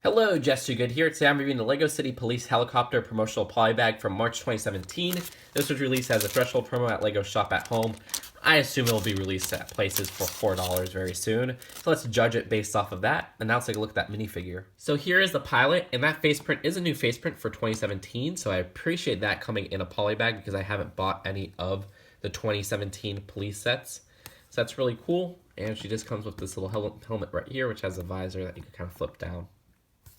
Hello, Jess Good here. Today I'm reviewing the LEGO City Police Helicopter Promotional Polybag from March 2017. This was released as a threshold promo at LEGO Shop at Home. I assume it will be released at places for $4 very soon. So let's judge it based off of that, and now let's take a look at that minifigure. So here is the pilot, and that face print is a new face print for 2017, so I appreciate that coming in a polybag because I haven't bought any of the 2017 police sets. So that's really cool, and she just comes with this little helmet right here, which has a visor that you can kind of flip down.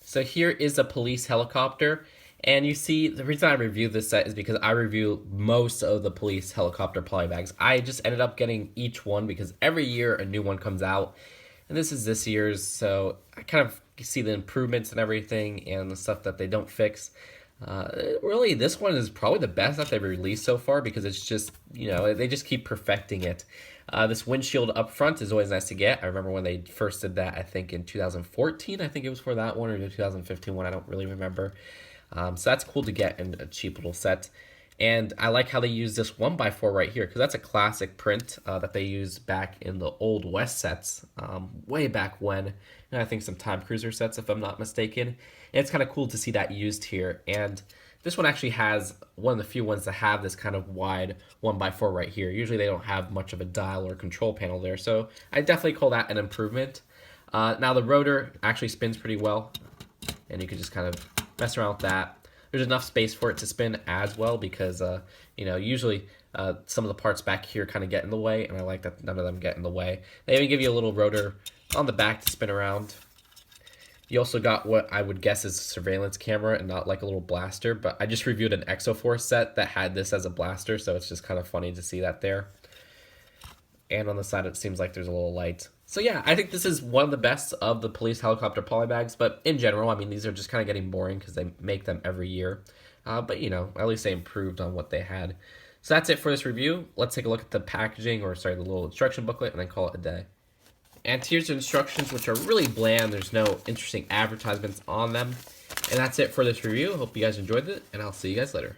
So here is a police helicopter, and you see the reason I review this set is because I review most of the police helicopter polybags. I just ended up getting each one because every year a new one comes out, and this is this year's, so I kind of see the improvements and everything and the stuff that they don't fix. Really, this one is probably the best that they've released so far because it's just, you know, they just keep perfecting it. This windshield up front is always nice to get. I remember when they first did that, I think in 2014, I think it was for that one, or the 2015 one, I don't really remember. So that's cool to get in a cheap little set. And I like how they use this 1x4 right here, because that's a classic print that they used back in the old West sets, way back when. And I think some Time Cruiser sets, if I'm not mistaken. And it's kind of cool to see that used here. And this one actually has one of the few ones that have this kind of wide 1x4 right here. Usually they don't have much of a dial or control panel there, so I definitely call that an improvement. Now the rotor actually spins pretty well, and you can just kind of mess around with that. There's enough space for it to spin as well because, you know, usually some of the parts back here kind of get in the way, and I like that none of them get in the way. They even give you a little rotor on the back to spin around. You also got what I would guess is a surveillance camera and not like a little blaster, but I just reviewed an Exoforce set that had this as a blaster, so it's just kind of funny to see that there. And on the side, it seems like there's a little light. So yeah, I think this is one of the best of the police helicopter polybags, but in general, I mean, these are just kind of getting boring because they make them every year. But, you know, at least they improved on what they had. So that's it for this review. Let's take a look at the packaging, or sorry, the little instruction booklet, and then call it a day. And here's the instructions, which are really bland. There's no interesting advertisements on them. And that's it for this review. Hope you guys enjoyed it, and I'll see you guys later.